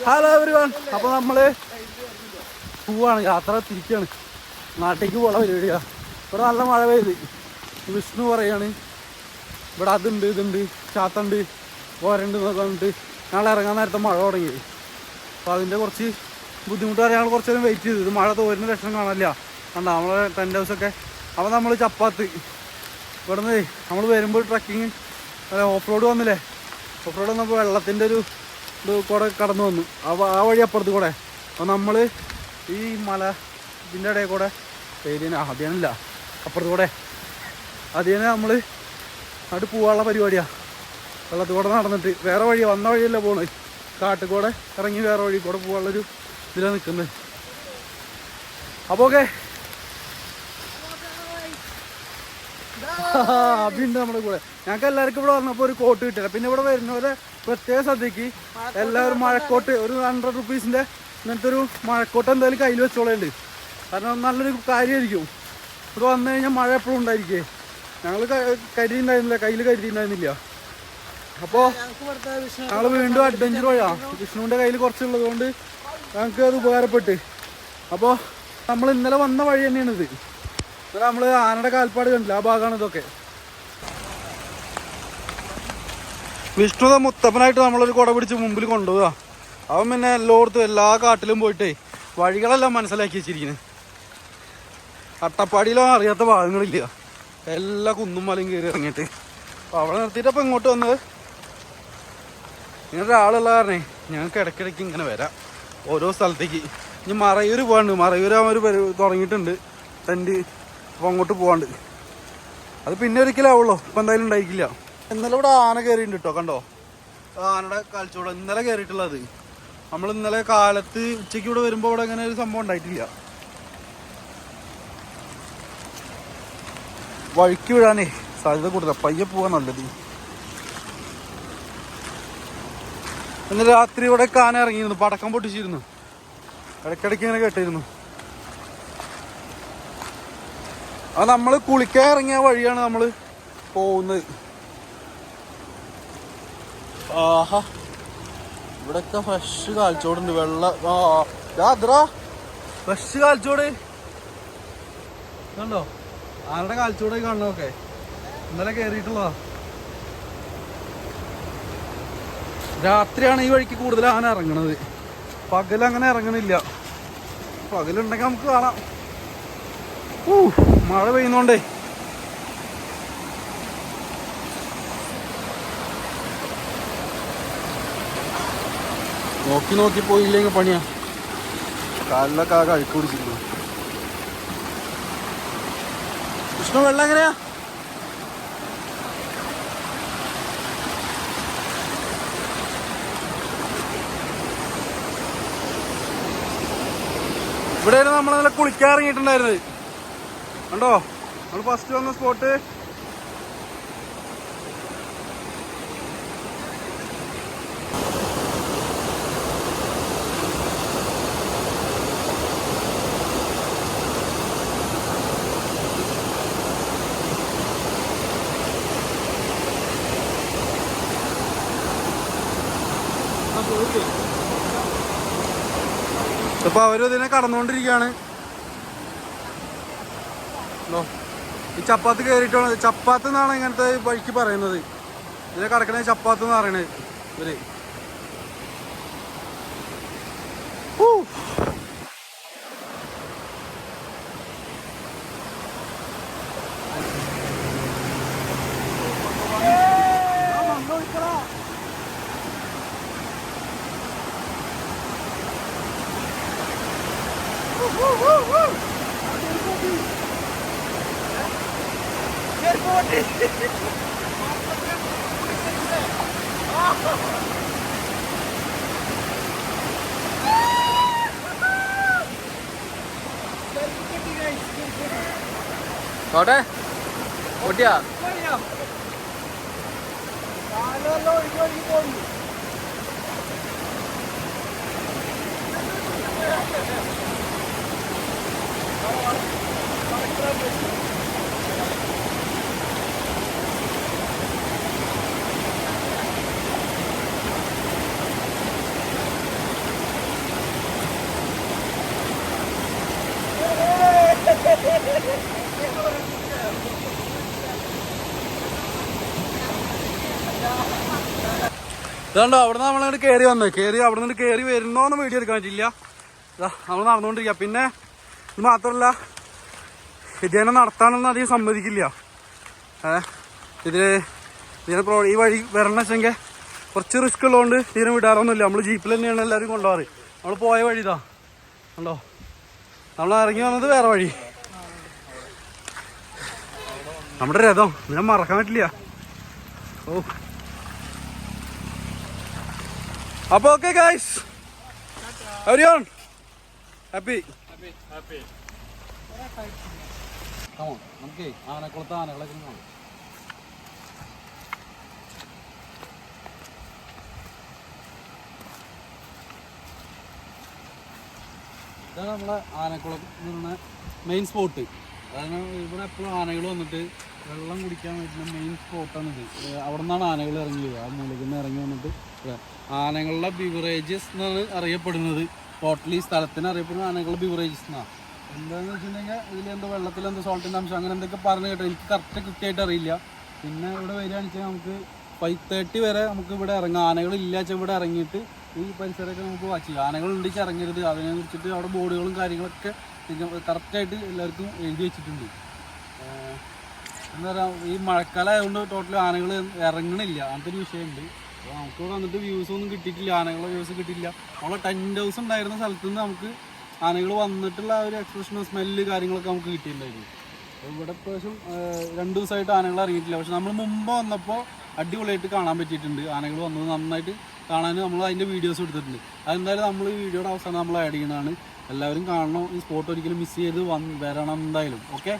Hello everyone. അപ്പോൾ നമ്മൾ പോവാണ്, യാത്ര തിരിക്കുകയാണ്, നാട്ടിലേക്ക് പോകാൻ പരിപാടിയാണ്. ഇവിടെ നല്ല മഴ പെയ്ത്. വിഷ്ണു പറയാണ് ഇവിടെ അതുണ്ട് ഇതുണ്ട് ചാത്തണ്ട് പോരണ്ട് എന്നൊക്കെ വന്നിട്ട് ഞങ്ങൾ ഇറങ്ങാൻ നേരത്തെ മഴ തുടങ്ങി. അപ്പോൾ അതിൻ്റെ കുറച്ച് ബുദ്ധിമുട്ട് പറയാൻ ഞങ്ങൾ കുറച്ച് നേരം വെയിറ്റ് ചെയ്തു. ഇത് മഴ തോരുന്ന ലക്ഷണം കാണില്ല, കണ്ടോ നമ്മളെ ടെൻ്റ് ഹൗസൊക്കെ. അപ്പോൾ നമ്മൾ ചപ്പാത്ത് ഇവിടെ നിന്ന് നമ്മൾ വരുമ്പോൾ ട്രക്കിങ് ഓഫ് റോഡ് വന്നില്ലേ, ഓഫ് റോഡ് വന്നപ്പോൾ വെള്ളത്തിൻ്റെ ഒരു ഇത് കൂടെ കടന്നു വന്നു. ആ വഴി അപ്പുറത്ത് കൂടെ. അപ്പോൾ നമ്മൾ ഈ മല ഇതിൻ്റെ ഇടയിൽ കൂടെ അതിയനല്ല അപ്പുറത്ത് കൂടെ അതിനെ നമ്മൾ അങ്ങോട്ട് പോകാനുള്ള പരിപാടിയാണ്. വെള്ളത്തിൽ കൂടെ നടന്നിട്ട് വേറെ വഴി വന്ന വഴിയല്ല പോകണത്, കാട്ടിൽ കൂടെ ഇറങ്ങി വേറെ വഴി കൂടെ പോകാനുള്ളൊരു ഇതിലാണ് നിൽക്കുന്നത്. അപ്പോൾ ഓക്കെ അഭിണ്ട് നമ്മുടെ കൂടെ. ഞങ്ങൾക്ക് എല്ലാവർക്കും ഇവിടെ വന്നപ്പോൾ ഒരു കോട്ട് കിട്ടില്ല. പിന്നെ ഇവിടെ വരുന്നവരെ പ്രത്യേക ശ്രദ്ധയ്ക്ക് എല്ലാവരും മഴക്കോട്ട് ഒരു 100 റുപ്പീസിൻ്റെ ഇങ്ങനത്തെ ഒരു മഴക്കോട്ട് എന്തായാലും കയ്യിൽ വെച്ചോളുണ്ട്. കാരണം നല്ലൊരു കാര്യമായിരിക്കും. ഇവിടെ വന്നു കഴിഞ്ഞാൽ മഴ എപ്പോഴും ഉണ്ടായിരിക്കേ. ഞങ്ങൾ കരുതിയിട്ടുണ്ടായിരുന്നില്ല, കയ്യിൽ കരുതിയിട്ടുണ്ടായിരുന്നില്ല. അപ്പോൾ ഞങ്ങൾ വീണ്ടും അഡ്വഞ്ചർ വഴിയാണ്. വിഷ്ണുവിൻ്റെ കയ്യിൽ കുറച്ചുള്ളത് കൊണ്ട് ഞങ്ങൾക്ക് അത് ഉപകാരപ്പെട്ട്. അപ്പോൾ നമ്മൾ ഇന്നലെ വന്ന വഴി തന്നെയാണിത്. ഇന്നലെ നമ്മൾ ആനയുടെ കാൽപ്പാട് കണ്ടില്ല, ആ ഭാഗമാണ് ഇതൊക്കെ. വിഷ്ണു മുത്തപ്പനായിട്ട് നമ്മളൊരു കുട പിടിച്ച് മുമ്പിൽ കൊണ്ടുപോവുക. അവൻ പിന്നെ എല്ലായിടത്തും എല്ലാ കാട്ടിലും പോയിട്ടേ വഴികളെല്ലാം മനസ്സിലാക്കി വെച്ചിരിക്കുന്നത്. അട്ടപ്പാടിയിലോ അറിയാത്ത ഭാഗങ്ങളില്ല, എല്ലാ കുന്നും മലയും കയറി ഇറങ്ങിയിട്ട്. അപ്പോൾ അവിടെ നിർത്തിയിട്ടപ്പോൾ ഇങ്ങോട്ട് വന്നത്. ഇങ്ങനെ ഒരാളുള്ള കാരണേ ഞങ്ങൾക്ക് ഇടയ്ക്കിടയ്ക്ക് ഇങ്ങനെ വരാം ഓരോ സ്ഥലത്തേക്ക്. ഇനി മറയൂർ പോകാണ്ട്, മറയൂർ അവർ തുടങ്ങിയിട്ടുണ്ട് ടെൻറ്റ്. അപ്പോൾ അങ്ങോട്ട് പോകാണ്ട്, അത് പിന്നെ ഒരിക്കലാവുള്ളൂ, ഇപ്പം എന്തായാലും ഉണ്ടായിരിക്കില്ല. ഇന്നലെ ഇവിടെ ആന കയറിയിട്ടുണ്ട് കേട്ടോ, കണ്ടോ ആനയുടെ കാൽച്ചോട് ഇന്നലെ കയറിയിട്ടുള്ളത്. നമ്മൾ ഇന്നലെ കാലത്ത് ഉച്ചയ്ക്ക് ഇവിടെ വരുമ്പോൾ ഇവിടെ അങ്ങനെ ഒരു സംഭവം ഉണ്ടായിട്ടില്ല. വഴിക്ക് വിടാനേ സാധ്യത കൂടുതൽ, പയ്യെ പോകാൻ നല്ലത്. ഇന്ന് രാത്രി ഇവിടെ ആന ഇറങ്ങിയിരുന്നു, പടക്കം പൊട്ടിച്ചിരുന്നു, ഇടയ്ക്കിടയ്ക്ക് ഇങ്ങനെ കേട്ടിരുന്നു. അത് നമ്മൾ കുളിക്കാൻ ഇറങ്ങിയ വഴിയാണ് നമ്മൾ പോകുന്നത്. ആഹാ ഇവിടെയൊക്കെ ഫ്രഷ് കാൽച്ചോടുണ്ട്, അദ്രാ ഫ്രഷ് കാൽച്ചോട് കണ്ടോ, ആരുടെ കാൽച്ചോടൊക്കെ കാണണമൊക്കെ ഇന്നലെ കയറിയിട്ടുള്ളതാ. രാത്രിയാണ് ഈ വഴിക്ക് കൂടുതൽ ആന ഇറങ്ങണത്, പകലങ്ങനെ ഇറങ്ങണില്ല. പകലുണ്ടെങ്കിൽ നമുക്ക് കാണാം. മഴ പെയ്യുന്നോണ്ടേ നോക്കി നോക്കി പോയില്ലെങ്കിൽ പണിയാ. കാലിലൊക്കെ ആകെ അഴുക്ക് പിടിച്ചിരുന്നു. കൃഷ്ണ വെള്ളം എങ്ങനെയാ? ഇവിടെയാണ് നമ്മളതിലെ കുളിക്കാൻ ഇറങ്ങിയിട്ടുണ്ടായിരുന്നത്. കണ്ടോ നമ്മൾ ഫസ്റ്റ് വന്ന സ്പോട്ട്. അപ്പൊ അവരും ഇതിനെ കടന്നുകൊണ്ടിരിക്കുകയാണ്. ഈ ചപ്പാത്ത് കയറിയിട്ടാണ്, ചപ്പാത്ത് എന്നാണ് ഇങ്ങനത്തെ വഴിക്ക് പറയുന്നത്. ഇതിനെ കടക്കണ ചപ്പാത്ത് എന്ന് പറയണത് ഇവര്. കോട്ടെ പൊട്ടിയാ ഇതുണ്ടോ അവിടെ നിന്ന് നമ്മളിങ്ങോട്ട് കയറി അവിടെ നിന്ന് കയറി വരുന്നോന്ന് വീഡിയോ എടുക്കാൻ പറ്റില്ല. നമ്മൾ നടന്നുകൊണ്ടിരിക്കുക. പിന്നെ ഇത് മാത്രമല്ല ഇതിനെ നടത്താനൊന്നും അധികം സമ്മതിക്കില്ല. ഇതിന് ഈ വഴി വരണം വെച്ചെങ്കിൽ കുറച്ച് റിസ്ക് ഉള്ളതുകൊണ്ട് ഇതിനെ വിടാറൊന്നുമില്ല. നമ്മൾ ജീപ്പിൽ തന്നെയാണ് എല്ലാവരും കൊണ്ടുപോകാറ്. നമ്മൾ പോയ വഴി ഇതാ ഉണ്ടോ, നമ്മൾ ഇറങ്ങി വന്നത് വേറെ വഴി. നമ്മുടെ രഥം ഇതിനെ മറക്കാൻ പറ്റില്ല. ഓ അപ്പോൾ ഓക്കെ ഗൈസ്, എവരിവൺ ഹാപ്പി. നമുക്ക് ആനക്കുളത്ത് ആനകളൊക്കെ കാണാം. ഇതാണ് നമ്മളെ ആനക്കുളം എന്ന് പറഞ്ഞ മെയിൻ സ്പോട്ട്. അതാണ് ഇവിടെ എപ്പോഴും ആനകൾ വന്നിട്ട് വെള്ളം കുടിക്കാൻ പറ്റുന്ന മെയിൻ സ്പോട്ടാണിത്. അവിടെ നിന്നാണ് ആനകൾ ഇറങ്ങിയത്. ആ മുകളിൽ നിന്ന് ഇറങ്ങി വന്നിട്ട് ആനകളുടെ ബിവറേജസ് എന്നാണ് അറിയപ്പെടുന്നത്. ടോട്ടലി സ്ഥലത്തിന് അറിയപ്പെടുന്ന ആനകളുടെ ബിവറേജസ് എന്നാണ്. എന്താണെന്ന് വെച്ചിട്ടുണ്ടെങ്കിൽ ഇതിലെന്തോ വെള്ളത്തിലെന്തോ സോൾട്ടിൻ്റെ അംശം അങ്ങനെ എന്തൊക്കെ പറഞ്ഞു കേട്ടോ. എനിക്ക് കറക്റ്റ് കൃത്യമായിട്ട് അറിയില്ല. പിന്നെ ഇവിടെ വരികയാണെന്ന് വെച്ചാൽ നമുക്ക് 5:30 വരെ നമുക്ക് ഇവിടെ ഇറങ്ങാം. ആനകളില്ല വെച്ചാൽ ഇവിടെ ഇറങ്ങിയിട്ട് ഈ പരിസരമൊക്കെ നമുക്ക് വാച്ച് ചെയ്യാം. ആനകൾ ഉണ്ടെങ്കിൽ ഇറങ്ങരുത്, അതിനെ കുറിച്ചിട്ട് അവിടെ ബോർഡുകളും കാര്യങ്ങളൊക്കെ കറക്റ്റായിട്ട് എല്ലാവർക്കും എഴുതി വെച്ചിട്ടുണ്ട്. എന്താ പറയുക, ഈ മഴക്കാലം ആയതുകൊണ്ട് ടോട്ടലി ആനകൾ ഇറങ്ങണില്ല, അങ്ങനത്തെ ഒരു വിഷയമുണ്ട്. അപ്പോൾ നമുക്ക് ഇവിടെ വന്നിട്ട് വ്യൂസ് ഒന്നും കിട്ടിയിട്ടില്ല, ആനകളുടെ വ്യൂസ് കിട്ടിയില്ല. നമ്മളെ ടെൻറ്റ് ഹൗസ് ഉണ്ടായിരുന്ന സ്ഥലത്ത് നിന്ന് നമുക്ക് ആനകൾ വന്നിട്ടുള്ള ആ ഒരു എക്സ്പ്രഷനും സ്മെല്ല് കാര്യങ്ങളൊക്കെ നമുക്ക് കിട്ടിയിട്ടുണ്ടായിരുന്നു. അപ്പോൾ ഇവിടെ ഇപ്രാവശ്യം 2 ദിവസമായിട്ട് ആനകൾ ഇറങ്ങിയിട്ടില്ല. പക്ഷെ നമ്മൾ മുമ്പ് വന്നപ്പോൾ അടിപൊളിയായിട്ട് കാണാൻ പറ്റിയിട്ടുണ്ട്. ആനകൾ വന്നത് നന്നായിട്ട് കാണാൻ നമ്മൾ അതിൻ്റെ വീഡിയോസ് എടുത്തിട്ടുണ്ട്. അതെന്തായാലും നമ്മൾ ഈ വീഡിയോയുടെ അവസാനം നമ്മൾ ആഡ് ചെയ്യുന്നതാണ്. എല്ലാവരും കാണണം. ഈ സ്പോട്ട് ഒരിക്കലും മിസ് ചെയ്ത് വരണം എന്തായാലും. ഓക്കെ,